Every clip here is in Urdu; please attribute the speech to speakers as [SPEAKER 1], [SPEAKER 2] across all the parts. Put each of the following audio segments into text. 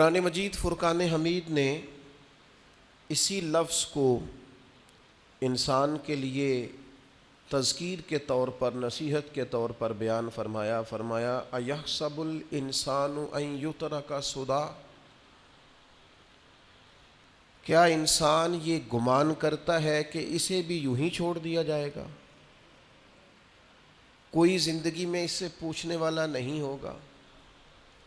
[SPEAKER 1] قرآن مجید فرقان حمید نے اسی لفظ کو انسان کے لیے تذکیر کے طور پر، نصیحت کے طور پر بیان فرمایا اَیَحْسَبُ الْإِنسَانُ أَن يُتْرَكَ سُدًى، کیا انسان یہ گمان کرتا ہے کہ اسے بھی یوں ہی چھوڑ دیا جائے گا؟ کوئی زندگی میں اس سے پوچھنے والا نہیں ہوگا،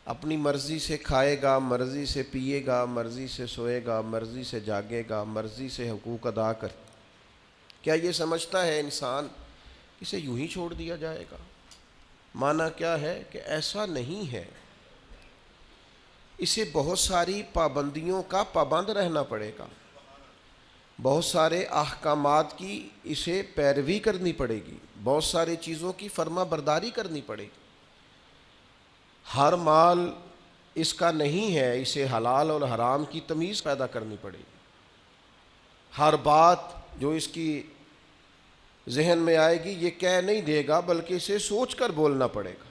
[SPEAKER 1] اپنی مرضی سے کھائے گا، مرضی سے پیے گا، مرضی سے سوئے گا، مرضی سے جاگے گا، مرضی سے حقوق ادا کر۔ کیا یہ سمجھتا ہے انسان اسے یوں ہی چھوڑ دیا جائے گا؟ معنی کیا ہے کہ ایسا نہیں ہے، اسے بہت ساری پابندیوں کا پابند رہنا پڑے گا، بہت سارے احکامات کی اسے پیروی کرنی پڑے گی، بہت ساری چیزوں کی فرما برداری کرنی پڑے گی۔ ہر مال اس کا نہیں ہے، اسے حلال اور حرام کی تمیز پیدا کرنی پڑے گی۔ ہر بات جو اس کی ذہن میں آئے گی یہ کہہ نہیں دے گا، بلکہ اسے سوچ کر بولنا پڑے گا۔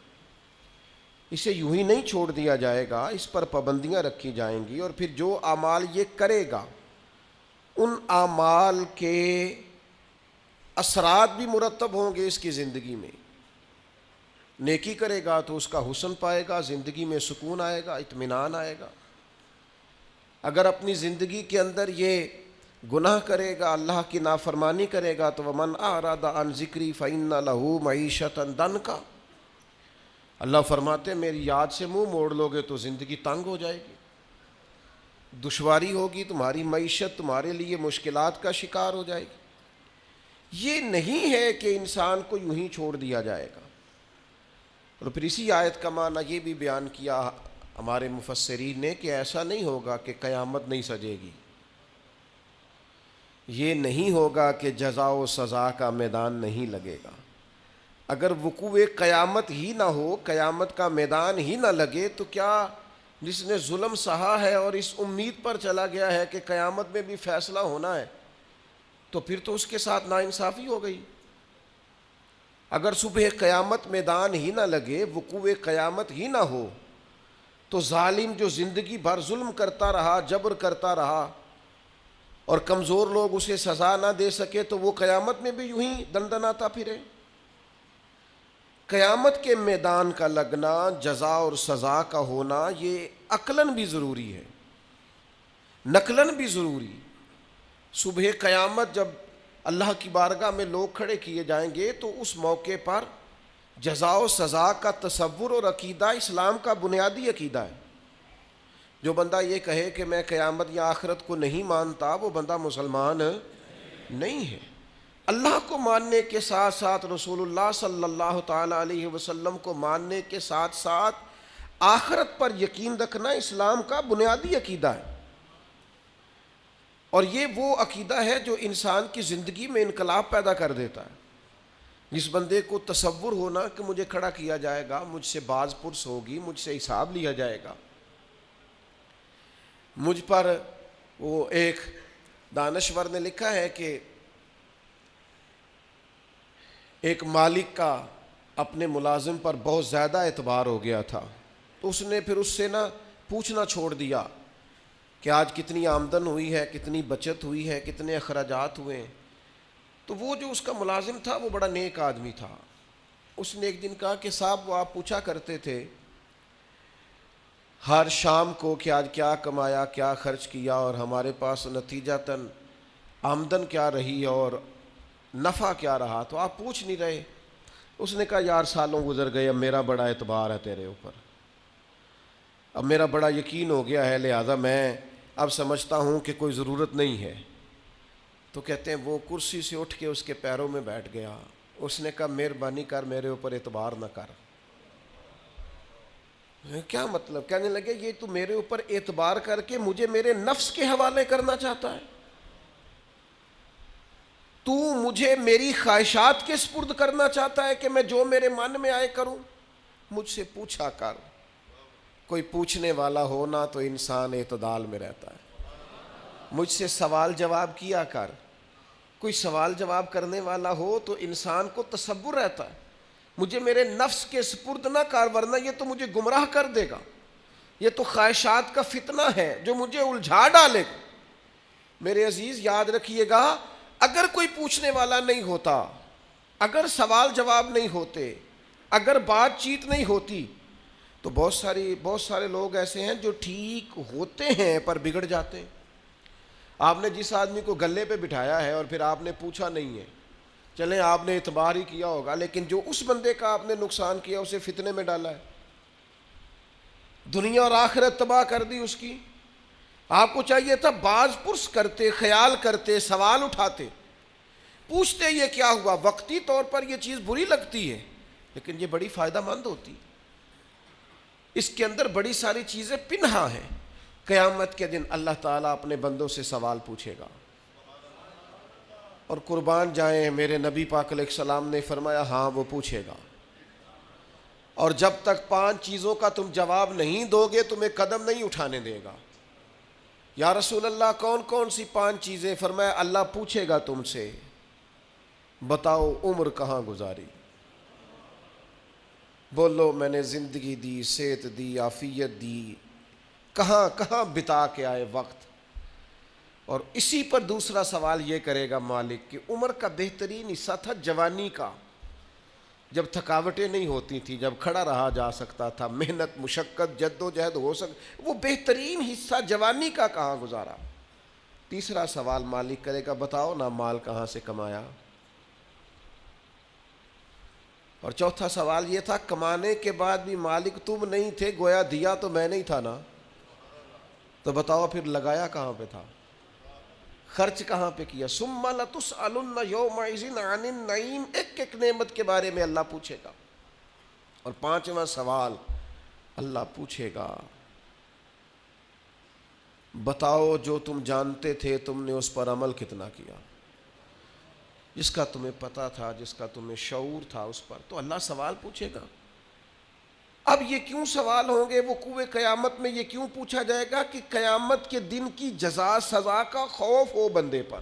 [SPEAKER 1] اسے یوں ہی نہیں چھوڑ دیا جائے گا، اس پر پابندیاں رکھی جائیں گی، اور پھر جو اعمال یہ کرے گا ان اعمال کے اثرات بھی مرتب ہوں گے اس کی زندگی میں۔ نیکی کرے گا تو اس کا حسن پائے گا، زندگی میں سکون آئے گا، اطمینان آئے گا۔ اگر اپنی زندگی کے اندر یہ گناہ کرے گا، اللہ کی نافرمانی کرے گا تو وَمَنْ أَعْرَضَ عَنْ ذِكْرِي فَإِنَّ لَهُ مَعِيشَةً ضَنْكًا، اللہ فرماتے ہیں میری یاد سے منہ موڑ لو گے تو زندگی تنگ ہو جائے گی، دشواری ہوگی، تمہاری معیشت تمہارے لیے مشکلات کا شکار ہو جائے گی۔ یہ نہیں ہے کہ انسان کو یوں ہی چھوڑ دیا جائے گا۔ اور پھر اسی آیت کا معنی یہ بھی بیان کیا ہمارے مفسرین نے کہ ایسا نہیں ہوگا کہ قیامت نہیں سجے گی، یہ نہیں ہوگا کہ جزا و سزا کا میدان نہیں لگے گا۔ اگر وقوع قیامت ہی نہ ہو، قیامت کا میدان ہی نہ لگے، تو کیا جس نے ظلم سہا ہے اور اس امید پر چلا گیا ہے کہ قیامت میں بھی فیصلہ ہونا ہے، تو پھر تو اس کے ساتھ ناانصافی ہو گئی۔ اگر صبح قیامت میدان ہی نہ لگے، وقوع قیامت ہی نہ ہو، تو ظالم جو زندگی بھر ظلم کرتا رہا، جبر کرتا رہا، اور کمزور لوگ اسے سزا نہ دے سکے، تو وہ قیامت میں بھی یوں ہی دندناتا پھرے۔ قیامت کے میدان کا لگنا، جزا اور سزا کا ہونا، یہ عقلاً بھی ضروری ہے، نقلاً بھی ضروری۔ صبح قیامت جب اللہ کی بارگاہ میں لوگ کھڑے کیے جائیں گے تو اس موقع پر جزا و سزا کا تصور اور عقیدہ اسلام کا بنیادی عقیدہ ہے۔ جو بندہ یہ کہے کہ میں قیامت یا آخرت کو نہیں مانتا، وہ بندہ مسلمان نہیں ہے۔ اللہ کو ماننے کے ساتھ ساتھ، رسول اللہ صلی اللہ تعالیٰ علیہ وسلم کو ماننے کے ساتھ ساتھ آخرت پر یقین رکھنا اسلام کا بنیادی عقیدہ ہے، اور یہ وہ عقیدہ ہے جو انسان کی زندگی میں انقلاب پیدا کر دیتا ہے۔ جس بندے کو تصور ہونا کہ مجھے کھڑا کیا جائے گا، مجھ سے باز پرس ہوگی، مجھ سے حساب لیا جائے گا، مجھ پر، وہ ایک دانشور نے لکھا ہے کہ ایک مالک کا اپنے ملازم پر بہت زیادہ اعتبار ہو گیا تھا، تو اس نے پھر اس سے پوچھنا چھوڑ دیا کہ آج کتنی آمدن ہوئی ہے، کتنی بچت ہوئی ہے، کتنے اخراجات ہوئے ہیں۔ تو وہ جو اس کا ملازم تھا وہ بڑا نیک آدمی تھا، اس نے ایک دن کہا کہ صاحب وہ آپ پوچھا کرتے تھے ہر شام کو کہ آج کیا کمایا، کیا خرچ کیا، اور ہمارے پاس نتیجتاً آمدن کیا رہی اور نفع کیا رہا، تو آپ پوچھ نہیں رہے۔ اس نے کہا یار سالوں گزر گئے، اب میرا بڑا اعتبار ہے تیرے اوپر، اب میرا بڑا یقین ہو گیا ہے، لہذا میں اب سمجھتا ہوں کہ کوئی ضرورت نہیں ہے۔ تو کہتے ہیں وہ کرسی سے اٹھ کے اس کے پیروں میں بیٹھ گیا۔ اس نے کہا مہربانی کر، میرے اوپر اعتبار نہ کر۔ کیا مطلب؟ کہنے لگے یہ تو میرے اوپر اعتبار کر کے مجھے میرے نفس کے حوالے کرنا چاہتا ہے، تو مجھے میری خواہشات کے سپرد کرنا چاہتا ہے کہ میں جو میرے من میں آئے کروں۔ مجھ سے پوچھا کر، کوئی پوچھنے والا ہونا تو انسان اعتدال میں رہتا ہے۔ مجھ سے سوال جواب کیا کر، کوئی سوال جواب کرنے والا ہو تو انسان کو تصور رہتا ہے۔ مجھے میرے نفس کے سپرد نہ کر، ورنہ یہ تو مجھے گمراہ کر دے گا، یہ تو خواہشات کا فتنہ ہے جو مجھے الجھا ڈالے گا۔ میرے عزیز یاد رکھیے گا، اگر کوئی پوچھنے والا نہیں ہوتا، اگر سوال جواب نہیں ہوتے، اگر بات چیت نہیں ہوتی، تو بہت سارے لوگ ایسے ہیں جو ٹھیک ہوتے ہیں پر بگڑ جاتے ہیں۔ آپ نے جس آدمی کو گلے پہ بٹھایا ہے اور پھر آپ نے پوچھا نہیں ہے، چلیں آپ نے اعتبار ہی کیا ہوگا، لیکن جو اس بندے کا آپ نے نقصان کیا اسے فتنے میں ڈالا ہے، دنیا اور آخرت تباہ کر دی اس کی۔ آپ کو چاہیے تھا باز پرس کرتے، خیال کرتے، سوال اٹھاتے، پوچھتے یہ کیا ہوا۔ وقتی طور پر یہ چیز بری لگتی ہے لیکن یہ بڑی فائدہ مند ہوتی، اس کے اندر بڑی ساری چیزیں پنہا ہیں۔ قیامت کے دن اللہ تعالیٰ اپنے بندوں سے سوال پوچھے گا، اور قربان جائیں میرے نبی پاک علیہ السلام نے فرمایا ہاں وہ پوچھے گا، اور جب تک 5 چیزوں کا تم جواب نہیں دو گے تمہیں قدم نہیں اٹھانے دے گا۔ یا رسول اللہ کون کون سی 5 چیزیں؟ فرمایا اللہ پوچھے گا تم سے، بتاؤ عمر کہاں گزاری، بولو میں نے زندگی دی، صحت دی، عافیت دی، کہاں کہاں بتا کے آئے وقت۔ اور اسی پر دوسرا سوال یہ کرے گا مالک کہ عمر کا بہترین حصہ تھا جوانی کا، جب تھکاوٹیں نہیں ہوتی تھی، جب کھڑا رہا جا سکتا تھا، محنت مشقت جد و جہد ہو وہ بہترین حصہ جوانی کا کہاں گزارا۔ تیسرا سوال مالک کرے گا بتاؤ نا مال کہاں سے کمایا۔ اور چوتھا سوال یہ تھا کمانے کے بعد بھی مالک تم نہیں تھے، گویا دیا تو میں نہیں تھا نا، تو بتاؤ پھر لگایا کہاں پہ تھا، خرچ کہاں پہ کیا۔ ثم لتسألن یومئذ عن النعیم، ایک ایک نعمت کے بارے میں اللہ پوچھے گا۔ اور 5واں سوال اللہ پوچھے گا بتاؤ جو تم جانتے تھے تم نے اس پر عمل کتنا کیا، جس کا تمہیں پتا تھا، جس کا تمہیں شعور تھا اس پر تو اللہ سوال پوچھے گا۔ اب یہ کیوں سوال ہوں گے وقوع قیامت میں، یہ کیوں پوچھا جائے گا کہ قیامت کے دن کی جزا سزا کا خوف ہو بندے پر۔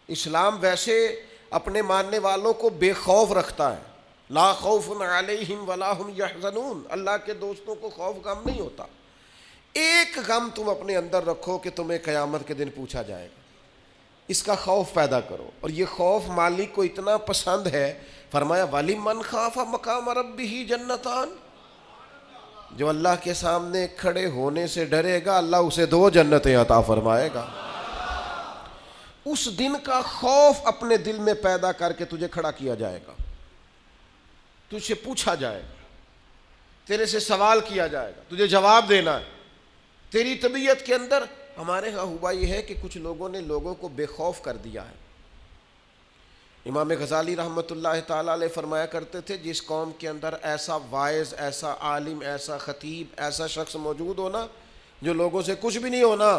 [SPEAKER 1] اسلام ویسے اپنے ماننے والوں کو بے خوف رکھتا ہے، لا خوف علیہم ولا ہم یحزنون، اللہ کے دوستوں کو خوف غم نہیں ہوتا۔ ایک غم تم اپنے اندر رکھو کہ تمہیں قیامت کے دن پوچھا جائے گا، اس کا خوف پیدا کرو۔ اور یہ خوف مالک کو اتنا پسند ہے، فرمایا وَلِمَنْ خَافَ مَقَامَ رَبِّهِ جَنَّتَانِ، جو اللہ کے سامنے کھڑے ہونے سے ڈرے گا اللہ اسے 2 جنتیں عطا فرمائے گا۔ اس دن کا خوف اپنے دل میں پیدا کر کے تجھے کھڑا کیا جائے گا، تجھ سے پوچھا جائے گا، تیرے سے سوال کیا جائے گا، تجھے جواب دینا ہے۔ تیری طبیعت کے اندر ہمارے ہاں ہوا یہ ہے کہ کچھ لوگوں نے لوگوں کو بے خوف کر دیا ہے۔ امام غزالی رحمۃ اللہ تعالیٰ علیہ فرمایا کرتے تھے جس قوم کے اندر ایسا واعظ، ایسا عالم، ایسا خطیب، ایسا شخص موجود ہونا جو لوگوں سے کچھ بھی نہیں ہونا،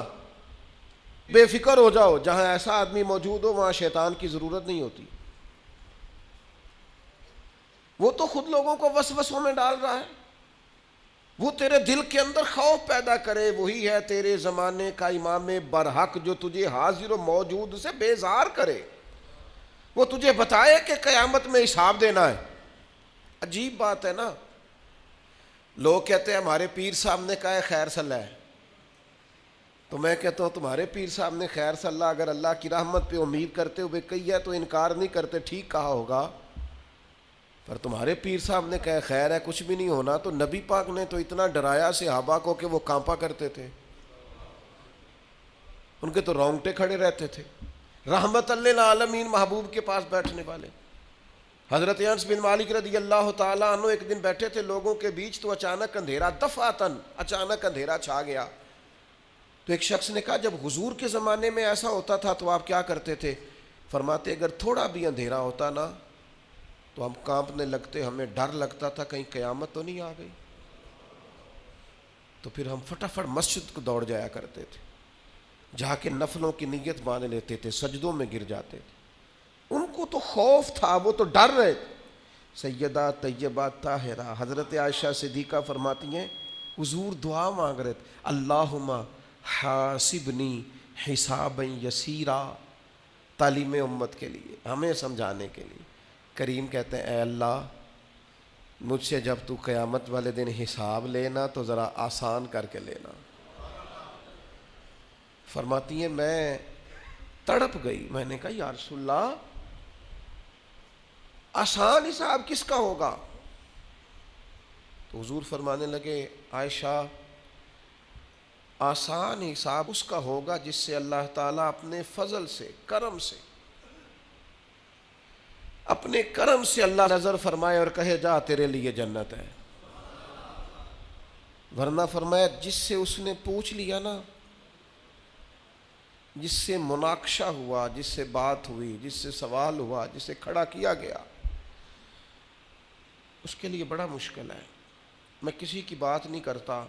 [SPEAKER 1] بے فکر ہو جاؤ، جہاں ایسا آدمی موجود ہو وہاں شیطان کی ضرورت نہیں ہوتی، وہ تو خود لوگوں کو وسوسوں میں ڈال رہا ہے، وہ تیرے دل کے اندر خوف پیدا کرے، وہی ہے تیرے زمانے کا امام برحق جو تجھے حاضر و موجود سے بیزار کرے، وہ تجھے بتائے کہ قیامت میں حساب دینا ہے۔ عجیب بات ہے نا، لوگ کہتے ہیں ہمارے پیر صاحب نے کہا ہے خیر صلی ہے، تو میں کہتا ہوں تمہارے پیر صاحب نے خیر صلی اللہ اگر اللہ کی رحمت پہ امید کرتے ہوئے کہی ہے تو انکار نہیں کرتے، ٹھیک کہا ہوگا، پر تمہارے پیر صاحب نے کہا خیر ہے کچھ بھی نہیں ہونا، تو نبی پاک نے تو اتنا ڈرایا صحابہ کو کہ وہ کانپا کرتے تھے، ان کے تو رونگٹے کھڑے رہتے تھے۔ رحمت للعالمین محبوب کے پاس بیٹھنے والے حضرت انس بن مالک رضی اللہ تعالیٰ عنہ ایک دن بیٹھے تھے لوگوں کے بیچ، تو اچانک اندھیرا، دفعتاً اچانک اندھیرا چھا گیا، تو ایک شخص نے کہا جب حضور کے زمانے میں ایسا ہوتا تھا تو آپ کیا کرتے تھے؟ فرماتے اگر تھوڑا بھی اندھیرا ہوتا نا تو ہم کانپنے لگتے، ہمیں ڈر لگتا تھا کہیں قیامت تو نہیں آ گئی، تو پھر ہم فٹافٹ مسجد کو دوڑ جایا کرتے تھے، جا کے نفلوں کی نیت باندھ لیتے تھے، سجدوں میں گر جاتے تھے۔ ان کو تو خوف تھا، وہ تو ڈر رہے تھے۔ سیدہ طیبہ طاہرہ حضرت عائشہ صدیقہ فرماتی ہیں حضور دعا مانگ رہے تھے، اللہم حاسبنی حسابا یسیرا، تعلیم امت کے لیے، ہمیں سمجھانے کے لیے۔ کریم کہتے ہیں اے اللہ مجھ سے جب تو قیامت والے دن حساب لینا تو ذرا آسان کر کے لینا۔ فرماتی ہیں میں تڑپ گئی، میں نے کہا یا رسول اللہ آسان حساب کس کا ہوگا؟ تو حضور فرمانے لگے عائشہ آسان حساب اس کا ہوگا جس سے اللہ تعالیٰ اپنے فضل سے، کرم سے، اپنے کرم سے اللہ نظر فرمائے اور کہے جا تیرے لیے جنت ہے۔ ورنہ فرمایا جس سے اس نے پوچھ لیا نا، جس سے مناقشہ ہوا، جس سے بات ہوئی، جس سے سوال ہوا، جس سے کھڑا کیا گیا، اس کے لیے بڑا مشکل ہے۔ میں کسی کی بات نہیں کرتا،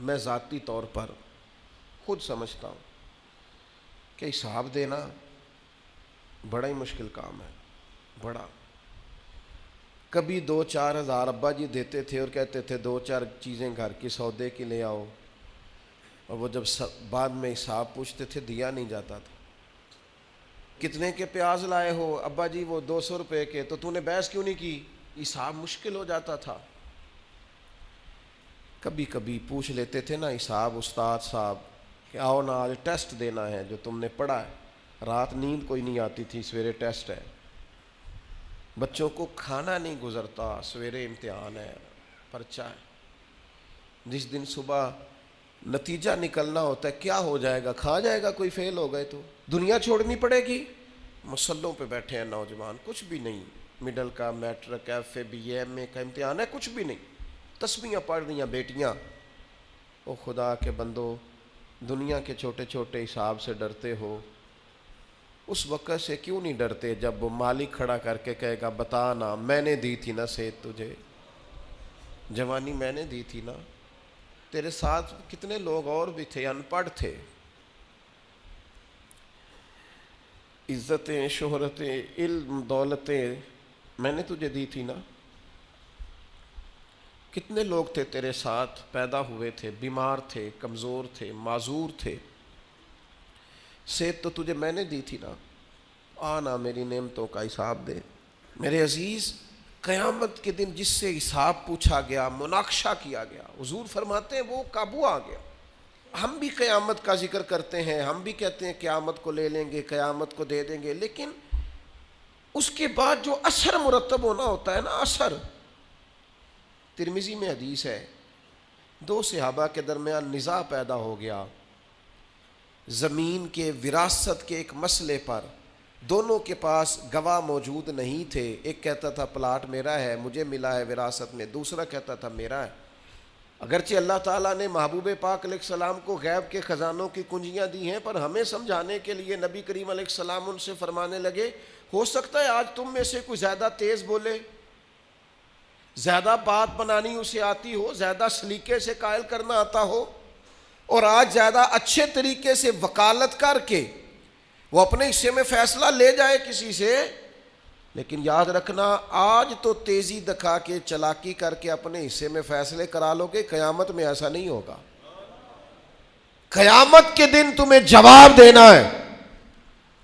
[SPEAKER 1] میں ذاتی طور پر خود سمجھتا ہوں کہ حساب دینا بڑا ہی مشکل کام ہے، بڑا۔ کبھی 2-4 ہزار ابا جی دیتے تھے اور کہتے تھے 2-4 چیزیں گھر کی سودے کی لے آؤ، اور وہ جب بعد میں حساب پوچھتے تھے دیا نہیں جاتا تھا۔ کتنے کے پیاز لائے ہو؟ ابا جی وہ 200 روپے کے۔ تو نے بحث کیوں نہیں کی؟ حساب مشکل ہو جاتا تھا۔ کبھی کبھی پوچھ لیتے تھے نا حساب استاد صاحب کہ آؤ نا آج ٹیسٹ دینا ہے جو تم نے پڑھا ہے، رات نیند کوئی نہیں آتی تھی، سویرے ٹیسٹ ہے، بچوں کو کھانا نہیں گزرتا، سویرے امتحان ہے، پرچہ ہے، جس دن صبح نتیجہ نکلنا ہوتا ہے کیا ہو جائے گا، کھا جائے گا کوئی فیل ہو گئے تو دنیا چھوڑنی پڑے گی۔ مسلوں پہ بیٹھے ہیں نوجوان، کچھ بھی نہیں، مڈل کا، matric, F A, B A, M A کا امتحان ہے، کچھ بھی نہیں، تسبیحاں پڑھ رہی ہیں بیٹیاں۔ او خدا کے بندو، دنیا کے چھوٹے چھوٹے حساب سے ڈرتے ہو، اس وقت سے کیوں نہیں ڈرتے جب وہ مالک کھڑا کر کے کہے گا بتا نا میں نے دی تھی نا صحت تجھے، جوانی میں نے دی تھی نا، تیرے ساتھ کتنے لوگ اور بھی تھے، ان پڑھ تھے، عزتیں، شہرتیں، علم، دولتیں میں نے تجھے دی تھی نا۔ کتنے لوگ تھے تیرے ساتھ، پیدا ہوئے تھے، بیمار تھے، کمزور تھے، معذور تھے، صحت تو تجھے میں نے دی تھی نا، آنا میری نعمتوں کا حساب دے۔ میرے عزیز، قیامت کے دن جس سے حساب پوچھا گیا، مناقشہ کیا گیا، حضور فرماتے ہیں وہ قابو آ گیا۔ ہم بھی قیامت کا ذکر کرتے ہیں، ہم بھی کہتے ہیں قیامت کو لے لیں گے، قیامت کو دے دیں گے، لیکن اس کے بعد جو اثر مرتب ہونا ہوتا ہے نا، اثر، ترمذی میں حدیث ہے 2 صحابہ کے درمیان نزاع پیدا ہو گیا زمین کے وراثت کے ایک مسئلے پر، دونوں کے پاس گواہ موجود نہیں تھے، ایک کہتا تھا پلاٹ میرا ہے، مجھے ملا ہے وراثت میں، دوسرا کہتا تھا میرا ہے۔ اگرچہ اللہ تعالیٰ نے محبوب پاک علیہ السلام کو غیب کے خزانوں کی کنجیاں دی ہیں، پر ہمیں سمجھانے کے لیے نبی کریم علیہ السلام ان سے فرمانے لگے ہو سکتا ہے آج تم میں سے کوئی زیادہ تیز بولے، زیادہ بات بنانی اسے آتی ہو، زیادہ سلیقے سے قائل کرنا آتا ہو، اور آج زیادہ اچھے طریقے سے وکالت کر کے وہ اپنے حصے میں فیصلہ لے جائے کسی سے، لیکن یاد رکھنا آج تو تیزی دکھا کے، چلاکی کر کے اپنے حصے میں فیصلے کرا لو گے، قیامت میں ایسا نہیں ہوگا۔ قیامت کے دن تمہیں جواب دینا ہے۔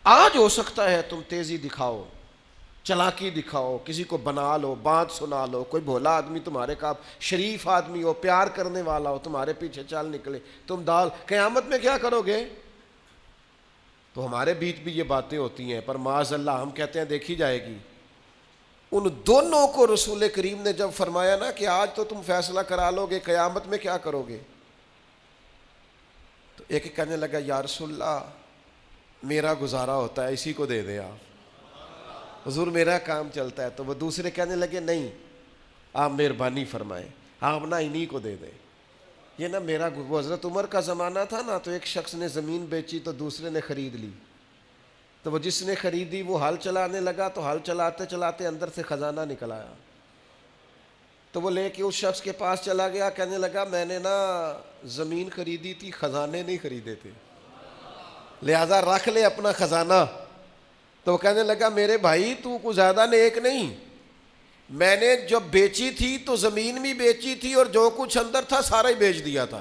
[SPEAKER 1] آج ہو سکتا ہے تم تیزی دکھاؤ، چلاکی دکھاؤ، کسی کو بنا لو، بات سنا لو، کوئی بھولا آدمی تمہارے کا شریف آدمی ہو، پیار کرنے والا ہو، تمہارے پیچھے چل نکلے، تم دال، قیامت میں کیا کرو گے؟ تو ہمارے بیچ بھی یہ باتیں ہوتی ہیں، پر معاذ اللہ ہم کہتے ہیں دیکھی جائے گی۔ ان دونوں کو رسول کریم نے جب فرمایا نا کہ آج تو تم فیصلہ کرا لو گے، قیامت میں کیا کرو گے؟ تو ایک کہنے لگا یا رسول اللہ میرا گزارا ہوتا ہے، اسی کو دے دیں آپ، حضور میرا کام چلتا ہے۔ تو وہ دوسرے کہنے لگے نہیں، آپ مہربانی فرمائیں، آپ نا انہی کو دے دیں، یہ نا میرا، وہ حضرت عمر کا زمانہ تھا نا، تو ایک شخص نے زمین بیچی تو دوسرے نے خرید لی، تو وہ جس نے خریدی وہ ہل چلانے لگا، تو ہل چلاتے چلاتے اندر سے خزانہ نکل آیا، تو وہ لے کے اس شخص کے پاس چلا گیا، کہنے لگا میں نے نا زمین خریدی تھی، خزانے نہیں خریدے تھے، لہذا رکھ لے اپنا خزانہ۔ تو وہ کہنے لگا میرے بھائی تو کو زیادہ نیک نہیں، میں نے جب بیچی تھی تو زمین بھی بیچی تھی اور جو کچھ اندر تھا سارا ہی بیچ دیا تھا،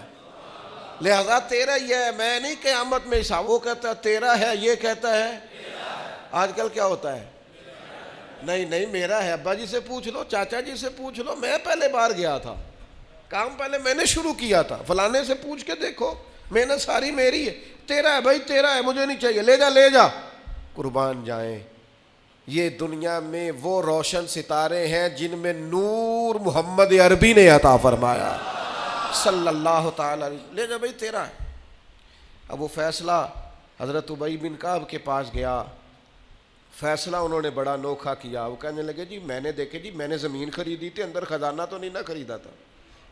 [SPEAKER 1] لہذا تیرا ہی ہے، میں نہیں قیامت میں حساب۔ وہ کہتا ہے تیرا ہے، یہ کہتا ہے آج کل کیا ہوتا ہے، نہیں نہیں میرا ہے، ابا جی سے پوچھ لو، چاچا جی سے پوچھ لو، میں پہلے بار گیا تھا، کام پہلے میں نے شروع کیا تھا، فلانے سے پوچھ کے دیکھو، محنت ساری میری ہے، تیرا ہے بھائی تیرا ہے، مجھے نہیں چاہیے، لے جا لے جا، قربان جائیں۔ یہ دنیا میں وہ روشن ستارے ہیں جن میں نور محمد عربی نے عطا فرمایا صلی اللہ تعالی علیہ، لے جا بھائی تیرا ہے۔ اب وہ فیصلہ حضرت ابی بن کعب کے پاس گیا، فیصلہ انہوں نے بڑا انوکھا کیا، وہ کہنے لگے جی میں نے دیکھے جی میں نے زمین خریدی تھی، اندر خزانہ تو نہیں نہ خریدا تھا،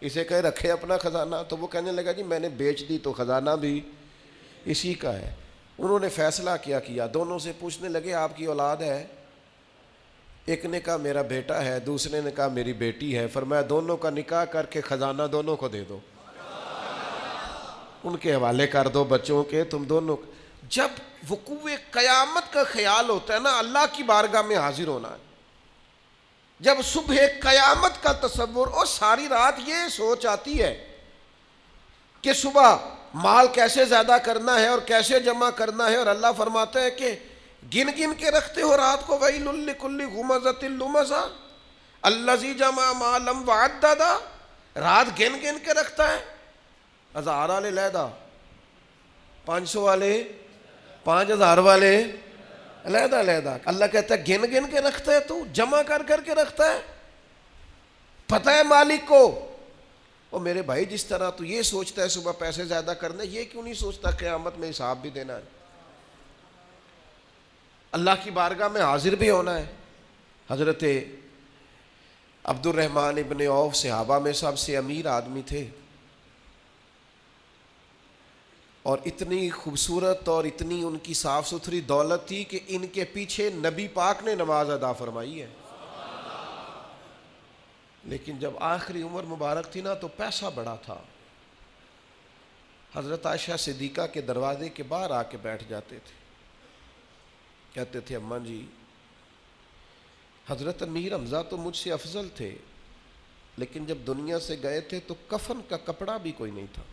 [SPEAKER 1] اسے کہے رکھے اپنا خزانہ، تو وہ کہنے لگا جی میں نے بیچ دی تو خزانہ بھی اسی کا ہے۔ انہوں نے فیصلہ کیا، دونوں سے پوچھنے لگے آپ کی اولاد ہے؟ ایک نے کہا میرا بیٹا ہے، دوسرے نے کہا میری بیٹی ہے، فرمایا دونوں کا نکاح کر کے خزانہ دونوں کو دے دو، ان کے حوالے کر دو بچوں کے، تم دونوں۔ جب وقوع قیامت کا خیال ہوتا ہے نا، اللہ کی بارگاہ میں حاضر ہونا ہے، جب صبح قیامت کا تصور، اور ساری رات یہ سوچ آتی ہے کہ صبح مال کیسے زیادہ کرنا ہے اور کیسے جمع کرنا ہے، اور اللہ فرماتا ہے کہ گن گن کے رکھتے ہو رات کو، وَيْلٌ لِّكُلِّ هُمَزَةٍ لُمَزَةٍ الَّذِي جَمَعَ مَالًا وَعَدَّدَهُ، رات گن گن کے رکھتا ہے، 1000 والے علیحدہ، 500 والے، 5000 والے علیحدہ علیحدہ، اللہ کہتا ہے گن گن کے رکھتا ہے، تو جمع کر کر کے رکھتا ہے، پتہ ہے مالک کو۔ اور میرے بھائی جس طرح تو یہ سوچتا ہے صبح پیسے زیادہ کرنے، یہ کیوں نہیں سوچتا قیامت میں حساب بھی دینا ہے، اللہ کی بارگاہ میں حاضر بھی ہونا ہے۔ حضرت عبد الرحمن ابن عوف صحابہ میں سب سے امیر آدمی تھے، اور اتنی خوبصورت اور اتنی ان کی صاف ستھری دولت تھی کہ ان کے پیچھے نبی پاک نے نماز ادا فرمائی ہے، لیکن جب آخری عمر مبارک تھی نا تو پیسہ بڑا تھا، حضرت عائشہ صدیقہ کے دروازے کے باہر آ کے بیٹھ جاتے تھے، کہتے تھے اماں جی حضرت امیر حمزہ تو مجھ سے افضل تھے، لیکن جب دنیا سے گئے تھے تو کفن کا کپڑا بھی کوئی نہیں تھا،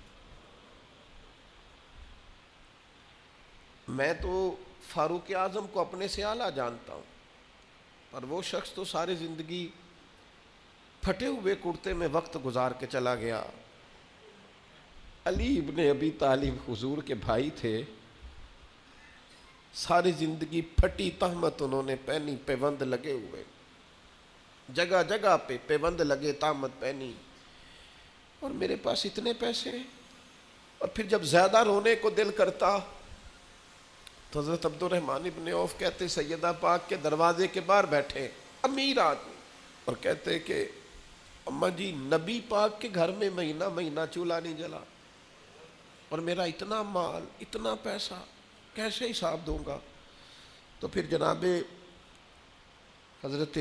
[SPEAKER 1] میں تو فاروق اعظم کو اپنے سے اعلیٰ جانتا ہوں، پر وہ شخص تو ساری زندگی پھٹے ہوئے کرتے میں وقت گزار کے چلا گیا۔ علی ابن ابی طالب حضور کے بھائی تھے، ساری زندگی پھٹی تہمت انہوں نے پہنی، پیوند لگے ہوئے، جگہ جگہ پہ پیوند لگے، تہمت پہنی، اور میرے پاس اتنے پیسے ہیں۔ اور پھر جب زیادہ رونے کو دل کرتا تو حضرت عبد الرحمن ابن عوف کہتے سیدہ پاک کے دروازے کے باہر بیٹھے، امیر آدمی، اور کہتے کہ اماں جی نبی پاک کے گھر میں مہینہ مہینہ چولہا نہیں جلا، اور میرا اتنا مال اتنا پیسہ کیسے حساب دوں گا؟ تو پھر جناب حضرت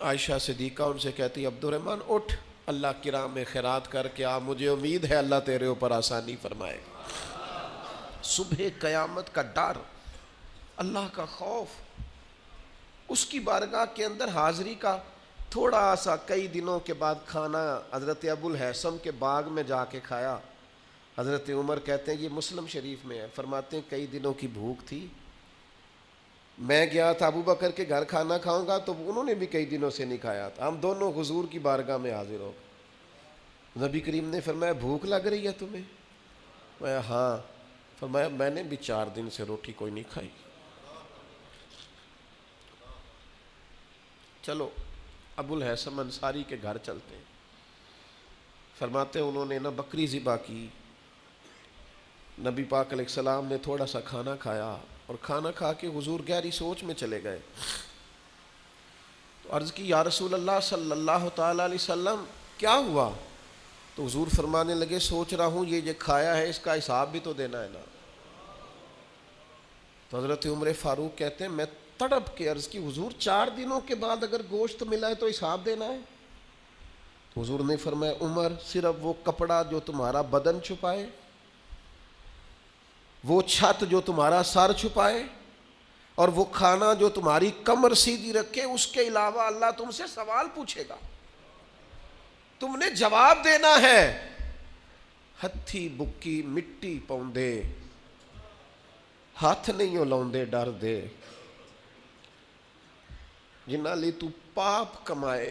[SPEAKER 1] عائشہ صدیقہ ان سے کہتی عبد الرحمن اٹھ، اللہ کی راہ میں خیرات کر کے آ، مجھے امید ہے اللہ تیرے اوپر آسانی فرمائے گا۔ صبح قیامت کا ڈر، اللہ کا خوف، اس کی بارگاہ کے اندر حاضری کا تھوڑا سا کئی دنوں کے بعد کھانا حضرت ابو الحسن کے باغ میں جا کے کھایا۔ حضرت عمر کہتے ہیں، یہ مسلم شریف میں ہے، فرماتے ہیں کئی دنوں کی بھوک تھی، میں گیا تھا ابو بکر کے گھر کھانا کھاؤں گا تو انہوں نے بھی کئی دنوں سے نہیں کھایا تھا، ہم دونوں حضور کی بارگاہ میں حاضر ہو گئے۔ نبی کریم نے فرمایا بھوک لگ رہی ہے تمہیں؟ میں ہاں، فرمایا میں نے بھی 4 دن سے روٹی کوئی نہیں کھائی، چلو ابو الحسن انصاری کے گھر چلتے ہیں۔ فرماتے ہیں انہوں نے نا بکری ذبح کی، نبی پاک علیہ السلام نے تھوڑا سا کھانا کھایا، اور کھانا کھا کے حضور گہری سوچ میں چلے گئے، تو عرض کی یا رسول اللہ صلی اللہ تعالی علیہ وسلم کیا ہوا؟ تو حضور فرمانے لگے سوچ رہا ہوں یہ کھایا ہے اس کا حساب بھی تو دینا ہے نا۔ تو حضرت عمر فاروق کہتے ہیں میں تڑپ کے عرض کی حضور 4 دنوں کے بعد اگر گوشت ملا ہے تو حساب دینا ہے؟ تو حضور نے فرمایا عمر صرف وہ کپڑا جو تمہارا بدن چھپائے، وہ چھت جو تمہارا سر چھپائے، اور وہ کھانا جو تمہاری کمر سیدھی رکھے، اس کے علاوہ اللہ تم سے سوال پوچھے گا، تم نے جواب دینا ہے۔ ہتھی بکی مٹی پاؤندے، ہاتھ نہیں ہلاؤندے ڈر دے، ਜਿਨ੍ਹਾਂ ਲਈ ਤੂੰ ਪਾਪ ਕਮਾਏ,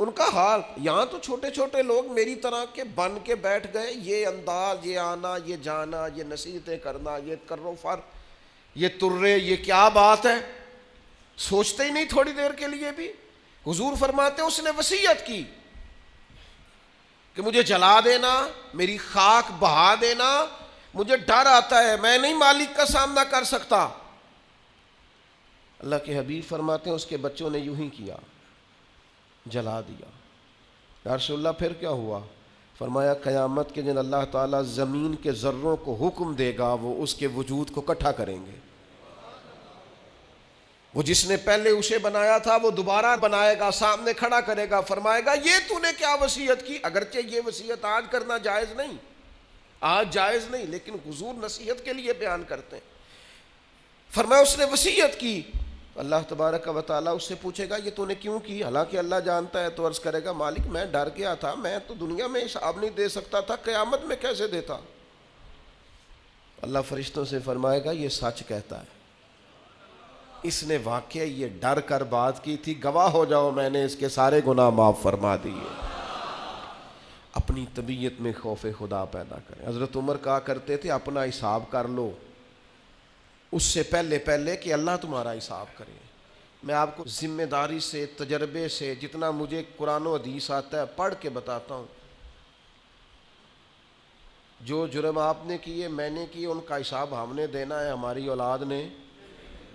[SPEAKER 1] ان کا حال یہاں تو چھوٹے چھوٹے لوگ میری طرح کے بن کے بیٹھ گئے، یہ انداز، یہ آنا، یہ جانا، یہ نصیحتیں کرنا، یہ کرو فر، یہ ترے، یہ کیا بات ہے، سوچتے ہی نہیں تھوڑی دیر کے لیے بھی۔ حضور فرماتے اس نے وصیت کی کہ مجھے جلا دینا، میری خاک بہا دینا، مجھے ڈر آتا ہے، میں نہیں مالک کا سامنا کر سکتا۔ اللہ کے حبیب فرماتے ہیں اس کے بچوں نے یوں ہی کیا، جلا دیا۔ یا رسول اللہ پھر کیا ہوا؟ فرمایا قیامت کے دن اللہ تعالیٰ زمین کے ذروں کو حکم دے گا، وہ اس کے وجود کو اکٹھا کریں گے۔ وہ جس نے پہلے اسے بنایا تھا وہ دوبارہ بنائے گا، سامنے کھڑا کرے گا، فرمائے گا یہ تو نے کیا وصیت کی؟ اگرچہ یہ وصیت آج کرنا جائز نہیں، آج جائز نہیں، لیکن حضور نصیحت کے لیے بیان کرتے ہیں۔ فرمایا اس نے وصیت کی، اللہ تبارک و تعالیٰ اس سے پوچھے گا یہ تو نے کیوں کی؟ حالانکہ اللہ جانتا ہے، تو عرض کرے گا مالک میں ڈر گیا تھا، میں تو دنیا میں حساب نہیں دے سکتا تھا، قیامت میں کیسے دیتا؟ اللہ فرشتوں سے فرمائے گا یہ سچ کہتا ہے، اس نے واقعہ یہ ڈر کر بات کی تھی، گواہ ہو جاؤ میں نے اس کے سارے گناہ معاف فرما دیے۔ اپنی طبیعت میں خوف خدا پیدا کریں۔ حضرت عمر کہا کرتے تھے اپنا حساب کر لو اس سے پہلے کہ اللہ تمہارا حساب کرے۔ میں آپ کو ذمہ داری سے، تجربے سے، جتنا مجھے قرآن و حدیث آتا ہے پڑھ کے بتاتا ہوں، جو جرم آپ نے کیے، میں نے کیے، ان کا حساب ہم نے دینا ہے، ہماری اولاد نے۔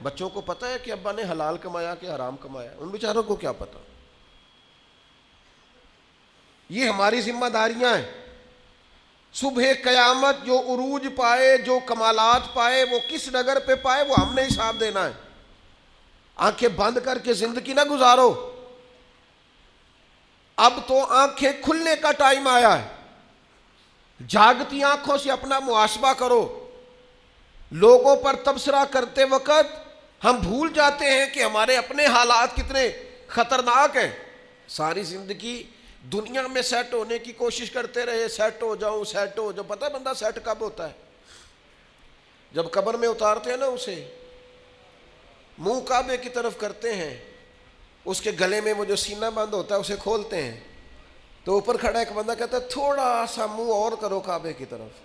[SPEAKER 1] بچوں کو پتہ ہے کہ ابا نے حلال کمایا کہ حرام کمایا، ان بیچاروں کو کیا پتہ؟ یہ ہماری ذمہ داریاں ہیں۔ صبح قیامت جو عروج پائے، جو کمالات پائے، وہ کس ڈگر پہ پائے، وہ ہم نے حساب دینا ہے۔ آنکھیں بند کر کے زندگی نہ گزارو، اب تو آنکھیں کھلنے کا ٹائم آیا ہے۔ جاگتی آنکھوں سے اپنا محاسبہ کرو۔ لوگوں پر تبصرہ کرتے وقت ہم بھول جاتے ہیں کہ ہمارے اپنے حالات کتنے خطرناک ہیں۔ ساری زندگی دنیا میں سیٹ ہونے کی کوشش کرتے رہے، سیٹ ہو جاؤں، سیٹ ہو جاؤں۔ پتہ ہے بندہ سیٹ کب ہوتا ہے؟ جب قبر میں اتارتے ہیں نا اسے، منہ کعبے کی طرف کرتے ہیں، اس کے گلے میں وہ جو سینہ بند ہوتا ہے اسے کھولتے ہیں، تو اوپر کھڑا ایک بندہ کہتا ہے تھوڑا سا منہ اور کرو کعبے کی طرف،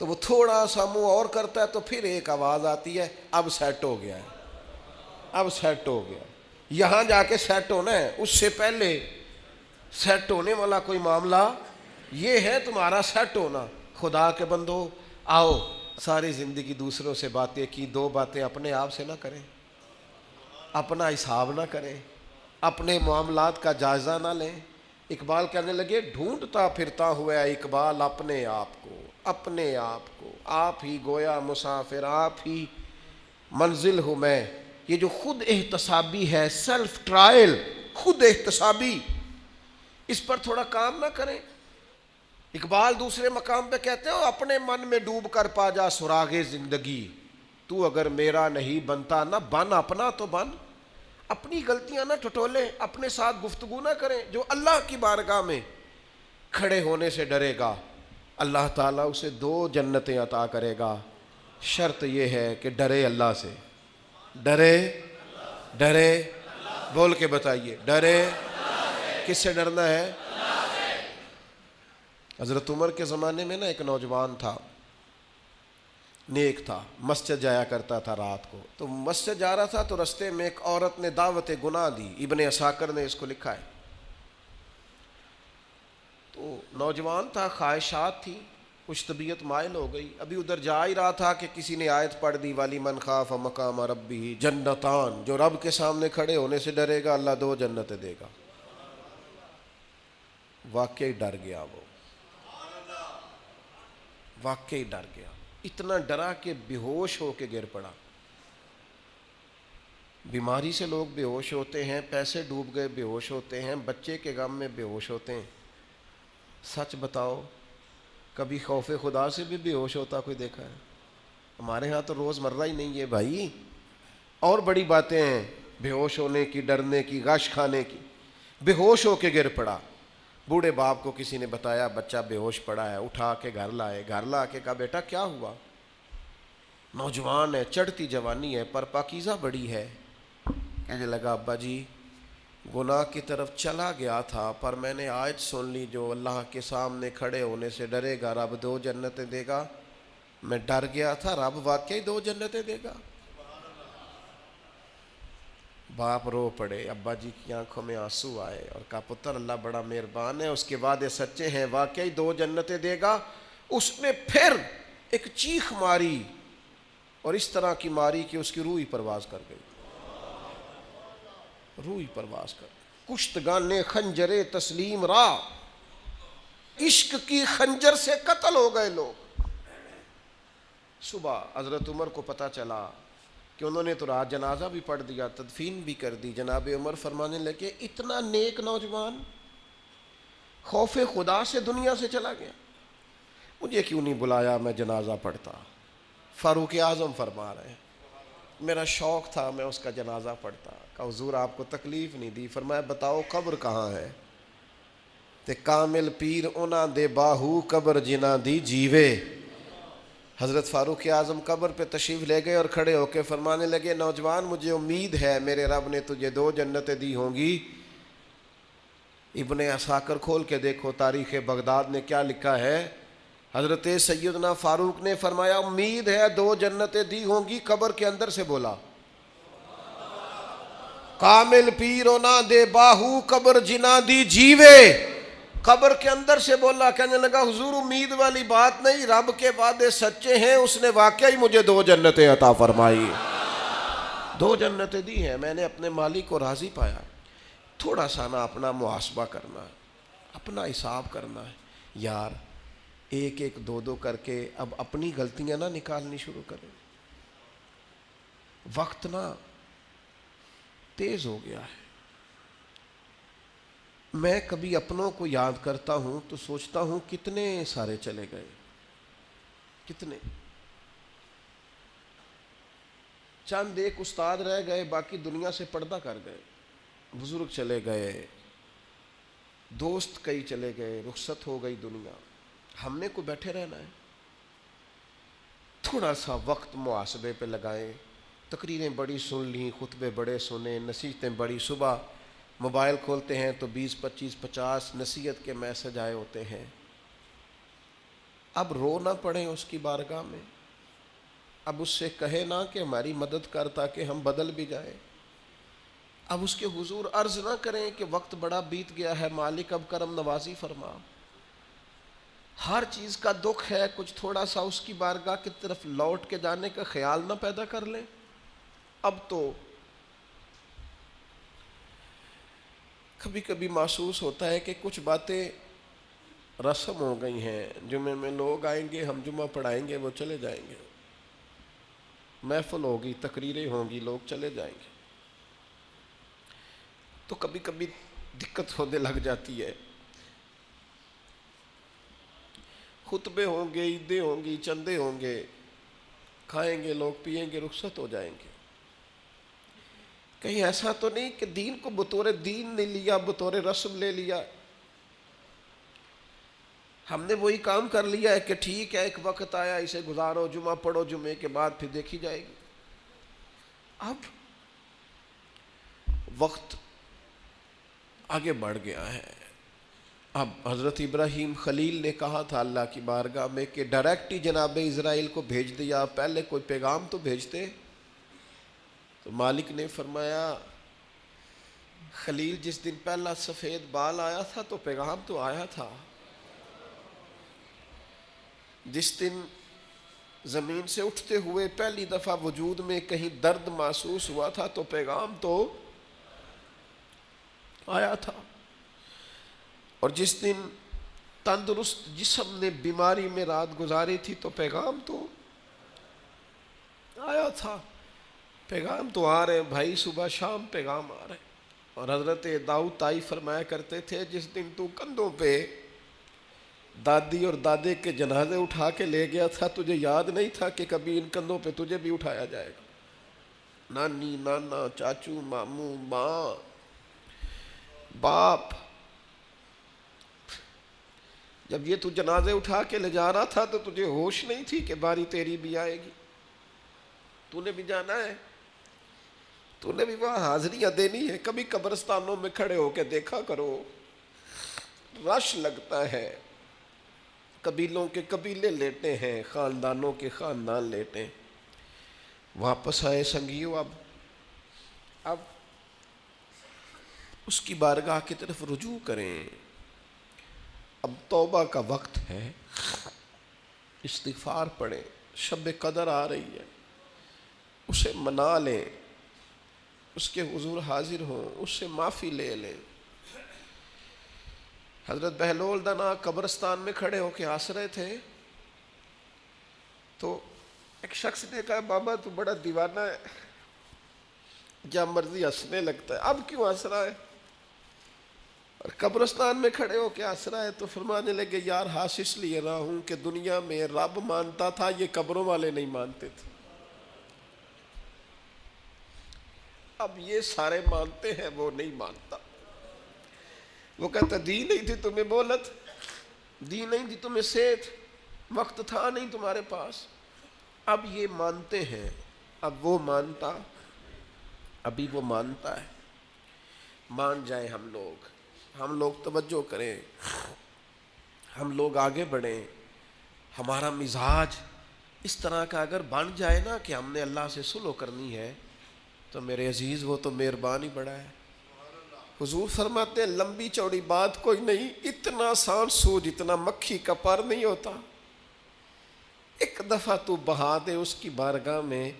[SPEAKER 1] تو وہ تھوڑا سا منہ اور کرتا ہے، تو پھر ایک آواز آتی ہے اب سیٹ ہو گیا ہے، اب سیٹ ہو گیا۔ یہاں جا کے سیٹ ہونا ہے، اس سے پہلے سیٹ ہونے والا کوئی معاملہ یہ ہے تمہارا سیٹ ہونا۔ خدا کے بندو آؤ، ساری زندگی دوسروں سے باتیں کی، دو باتیں اپنے آپ سے نہ کریں، اپنا حساب نہ کریں، اپنے معاملات کا جائزہ نہ لیں۔ اقبال کہنے لگے ڈھونڈتا پھرتا ہوا اقبال اپنے آپ کو، اپنے آپ کو، آپ ہی گویا مسافر، آپ ہی منزل ہوں میں۔ یہ جو خود احتسابی ہے، سیلف ٹرائل، خود احتسابی، اس پر تھوڑا کام نہ کریں۔ اقبال دوسرے مقام پہ کہتے ہیں اپنے من میں ڈوب کر پا جا سراغ زندگی، تو اگر میرا نہیں بنتا نہ بن، اپنا تو بن۔ اپنی غلطیاں نہ ٹٹولیں، اپنے ساتھ گفتگو نہ کریں۔ جو اللہ کی بارگاہ میں کھڑے ہونے سے ڈرے گا، اللہ تعالیٰ اسے 2 جنتیں عطا کرے گا۔ شرط یہ ہے کہ ڈرے اللہ سے، ڈرے بول کے بتائیے، ڈرے کس سے ڈرنا ہے؟ حضرت عمر کے زمانے میں نا ایک نوجوان تھا، نیک تھا، مسجد جایا کرتا تھا رات کو۔ تو مسجد جا رہا تھا تو رستے میں ایک عورت نے دعوت گناہ دی، ابن عساکر نے اس کو لکھا ہے۔ تو نوجوان تھا، خواہشات تھی، کچھ طبیعت مائل ہو گئی۔ ابھی ادھر جا ہی رہا تھا کہ کسی نے آیت پڑھ دی والی من خاف مقام ربہ جنتان، جو رب کے سامنے کھڑے ہونے سے ڈرے گا اللہ 2 جنتیں دے گا۔ واقعی ڈر گیا، وہ واقعی ڈر گیا، اتنا ڈرا کہ بے ہوش ہو کے گر پڑا۔ بیماری سے لوگ بے ہوش ہوتے ہیں، پیسے ڈوب گئے بے ہوش ہوتے ہیں، بچے کے غم میں بے ہوش ہوتے ہیں۔ سچ بتاؤ کبھی خوف خدا سے بھی بے ہوش ہوتا کوئی دیکھا ہے؟ ہمارے ہاں تو روز مرہ ہی نہیں ہے بھائی، اور بڑی باتیں ہیں بے ہوش ہونے کی، ڈرنے کی، غش کھانے کی۔ بے ہوش ہو کے گر پڑا۔ بوڑھے باپ کو کسی نے بتایا بچہ بے ہوش پڑا ہے، اٹھا کے گھر لائے، گھر لا کے کہا بیٹا کیا ہوا؟ نوجوان ہے، چڑھتی جوانی ہے، پر پاکیزہ بڑی ہے۔ کہنے لگا ابا جی گناہ کی طرف چلا گیا تھا، پر میں نے آیت سن لی جو اللہ کے سامنے کھڑے ہونے سے ڈرے گا رب 2 جنتیں دے گا۔ میں ڈر گیا تھا، رب واقعی 2 جنتیں دے گا۔ باپ رو پڑے، ابا جی کی آنکھوں میں آنسو آئے اور کہا پتر اللہ بڑا مہربان ہے، اس کے وعدے سچے ہیں، واقعی 2 جنتیں دے گا۔ اس نے پھر ایک چیخ ماری اور اس طرح کی ماری کہ اس کی روح ہی پرواز کر گئی، روح ہی پرواز کر گئی۔ کشتگان خنجر تسلیم را، عشق کی خنجر سے قتل ہو گئے لوگ۔ صبح حضرت عمر کو پتہ چلا کہ انہوں نے تو رات جنازہ بھی پڑھ دیا، تدفین بھی کر دی۔ جناب عمر فرمانے لگے اتنا نیک نوجوان خوف خدا سے دنیا سے چلا گیا، مجھے کیوں نہیں بلایا، میں جنازہ پڑھتا۔ فاروق اعظم فرما رہے ہیں میرا شوق تھا میں اس کا جنازہ پڑھتا۔ کہا حضور آپ کو تکلیف نہیں دی؟ فرمایا بتاؤ قبر کہاں ہے؟ تے کامل پیر انہاں دے باہو قبر جنہ دی جیوے۔ حضرت فاروق اعظم قبر پہ تشریف لے گئے اور کھڑے ہو کے فرمانے لگے نوجوان مجھے امید ہے میرے رب نے تجھے 2 جنتیں دی ہوں گی۔ ابن عساکر کھول کے دیکھو تاریخ بغداد نے کیا لکھا ہے۔ حضرت سیدنا فاروق نے فرمایا امید ہے 2 جنتیں دی ہوں گی، قبر کے اندر سے بولا کامل پیرونا دے باہو قبر جنا دی جیوے۔ قبر کے اندر سے بولا، کہنے لگا حضور امید والی بات نہیں، رب کے وعدے سچے ہیں، اس نے واقعی مجھے 2 جنتیں عطا فرمائی، 2 جنتیں دی ہیں، میں نے اپنے مالک کو راضی پایا۔ تھوڑا سا نا اپنا محاسبہ کرنا ہے، اپنا حساب کرنا ہے یار، 1 2 کر کے اب اپنی غلطیاں نہ نکالنی شروع کریں۔ وقت نا تیز ہو گیا ہے۔ میں کبھی اپنوں کو یاد کرتا ہوں تو سوچتا ہوں کتنے سارے چلے گئے، کتنے، چند 1 استاد رہ گئے، باقی دنیا سے پردہ کر گئے، بزرگ چلے گئے، دوست کئی چلے گئے، رخصت ہو گئی دنیا۔ ہم نے کو بیٹھے رہنا ہے؟ تھوڑا سا وقت محاسبے پہ لگائیں۔ تقریریں بڑی سن لیں، خطبے بڑے سنیں، نصیحتیں بڑی، صبح موبائل کھولتے ہیں تو 20 25 50 نصیحت کے میسج آئے ہوتے ہیں۔ اب رو نہ پڑیں اس کی بارگاہ میں، اب اس سے کہے نہ کہ ہماری مدد کر تاکہ ہم بدل بھی جائیں، اب اس کے حضور عرض نہ کریں کہ وقت بڑا بیت گیا ہے مالک اب کرم نوازی فرما۔ ہر چیز کا دکھ ہے، کچھ تھوڑا سا اس کی بارگاہ کی طرف لوٹ کے جانے کا خیال نہ پیدا کر لیں۔ اب تو کبھی کبھی محسوس ہوتا ہے کہ کچھ باتیں رسم ہو گئی ہیں، جمعے میں لوگ آئیں گے، ہم جمعہ پڑھائیں گے، وہ چلے جائیں گے، محفل ہوگی، تقریریں ہوں گی، لوگ چلے جائیں گے، تو کبھی کبھی دقت ہونے لگ جاتی ہے۔ خطبے ہوں گے، عیدیں ہوں گی، چندے ہوں گے، کھائیں گے لوگ، پیئیں گے، رخصت ہو جائیں گے۔ کہیں ایسا تو نہیں کہ دین کو بطور دین نہیں لیا، بطور رسم لے لیا، ہم نے وہی کام کر لیا ہے کہ ٹھیک ہے ایک وقت آیا اسے گزارو، جمعہ پڑھو، جمعے کے بعد پھر دیکھی جائے گی۔ اب وقت آگے بڑھ گیا ہے۔ اب حضرت ابراہیم خلیل نے کہا تھا اللہ کی بارگاہ میں کہ ڈائریکٹ ہی جناب اسرائیل کو بھیج دیا، پہلے کوئی پیغام تو بھیجتے۔ تو مالک نے فرمایا خلیل جس دن پہلا سفید بال آیا تھا تو پیغام تو آیا تھا، جس دن زمین سے اٹھتے ہوئے پہلی دفعہ وجود میں کہیں درد محسوس ہوا تھا تو پیغام تو آیا تھا، اور جس دن تندرست جسم نے بیماری میں رات گزاری تھی تو پیغام تو آیا تھا۔ پیغام تو آ رہے بھائی، صبح شام پیغام آ رہے۔ اور حضرت داؤد طائی فرمایا کرتے تھے جس دن تو کندھوں پہ دادی اور دادے کے جنازے اٹھا کے لے گیا تھا تجھے یاد نہیں تھا کہ کبھی ان کندھوں پہ تجھے بھی اٹھایا جائے گا۔ نانی، نانا، چاچو، ماموں، ماں، باپ، جب یہ تو جنازے اٹھا کے لے جا رہا تھا تو تجھے ہوش نہیں تھی کہ باری تیری بھی آئے گی، تو نے بھی جانا ہے۔ تو نے بھی وہاں حاضریاں دینی ہے. کبھی قبرستانوں میں کھڑے ہو کے دیکھا کرو, رش لگتا ہے. قبیلوں کے قبیلے لیٹے ہیں, خاندانوں کے خاندان لیٹے. واپس آئے سنگیو, اب اس کی بارگاہ کی طرف رجوع کریں. اب توبہ کا وقت ہے, استغفار پڑھیں. شب قدر آ رہی ہے, اسے منا لیں, اس کے حضور حاضر ہوں, اس سے معافی لے لیں. حضرت بہلول دنا قبرستان میں کھڑے ہو کے ہنس رہے تھے, تو ایک شخص نے کہا بابا تو بڑا دیوانہ ہے, جب مرضی ہنسنے لگتا ہے, اب کیوں ہنس رہا ہے؟ اور قبرستان میں کھڑے ہو کے ہنس رہا ہے. تو فرمانے لگے یار ہنس اس لیے رہا ہوں کہ دنیا میں رب مانتا تھا, یہ قبروں والے نہیں مانتے تھے. اب یہ سارے مانتے ہیں, وہ نہیں مانتا. وہ کہتا دی نہیں تھی تمہیں مہلت, دی نہیں تھی تمہیں صحت, وقت تھا نہیں تمہارے پاس. اب یہ مانتے ہیں, اب وہ مانتا, ابھی وہ مانتا ہے. مان جائیں ہم لوگ توجہ کریں, ہم لوگ آگے بڑھیں. ہمارا مزاج اس طرح کا اگر بن جائے نا کہ ہم نے اللہ سے صلح کرنی ہے, تو میرے عزیز وہ تو مہربان ہی بڑا ہے. حضور فرماتے ہیں لمبی چوڑی بات کوئی نہیں, اتنا آسان سو جتنا مکھی کا پر نہیں ہوتا. ایک دفعہ تو بہا دے اس کی بارگاہ میں,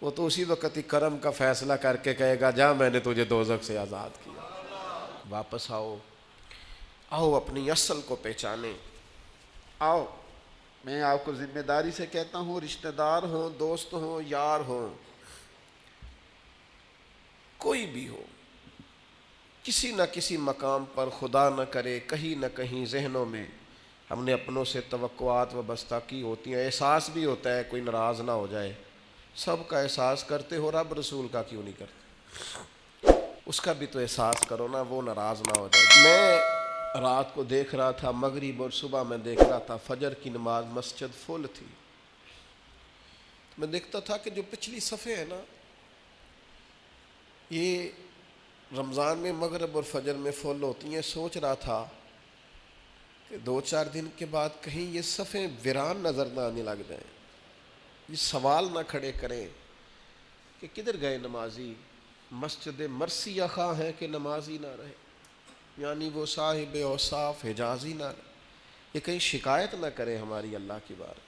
[SPEAKER 1] وہ تو اسی وقت ہی کرم کا فیصلہ کر کے کہے گا جا میں نے تجھے دوزخ سے آزاد کیا. واپس آؤ اپنی اصل کو پہچانیں. آؤ, میں آپ کو ذمہ داری سے کہتا ہوں, رشتہ دار ہوں, دوست ہوں, یار ہوں, کوئی بھی ہو, کسی نہ کسی مقام پر خدا نہ کرے کہیں نہ کہیں ذہنوں میں ہم نے اپنوں سے توقعات وابستہ کی ہوتی ہیں. احساس بھی ہوتا ہے کوئی ناراض نہ ہو جائے, سب کا احساس کرتے ہو, رب رسول کا کیوں نہیں کرتے؟ اس کا بھی تو احساس کرو نا, وہ ناراض نہ ہو جائے. میں رات کو دیکھ رہا تھا, مغرب اور صبح میں دیکھ رہا تھا, فجر کی نماز مسجد فل تھی. میں دیکھتا تھا کہ جو پچھلی صفیں ہیں نا, یہ رمضان میں مغرب اور فجر میں فل ہوتی ہیں. سوچ رہا تھا کہ 2-4 دن کے بعد کہیں یہ صفیں ویران نظر نہ آنے لگ جائیں, یہ سوال نہ کھڑے کریں کہ کدھر گئے نمازی, مسجد مرثیہ خواہ ہیں کہ نمازی نہ رہے, یعنی وہ صاحب اوصاف حجازی نہ رہے, یہ کہیں شکایت نہ کرے ہماری اللہ کی بار.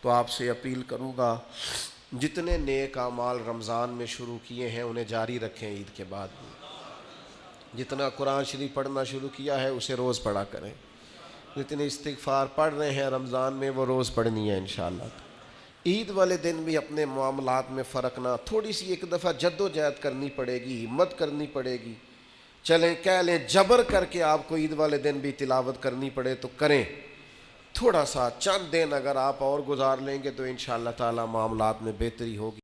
[SPEAKER 1] تو آپ سے اپیل کروں گا, جتنے نیک اعمال رمضان میں شروع کیے ہیں انہیں جاری رکھیں عید کے بعد بھی. جتنا قرآن شریف پڑھنا شروع کیا ہے اسے روز پڑھا کریں. جتنے استغفار پڑھ رہے ہیں رمضان میں وہ روز پڑھنی ہے انشاءاللہ. عید والے دن بھی اپنے معاملات میں فرق نہ, تھوڑی سی ایک دفعہ جد و جہد کرنی پڑے گی, ہمت کرنی پڑے گی. چلیں کہہ لیں جبر کر کے آپ کو عید والے دن بھی تلاوت کرنی پڑے تو کریں. تھوڑا سا چند دن اگر آپ اور گزار لیں گے تو انشاءاللہ تعالی معاملات میں بہتری ہوگی.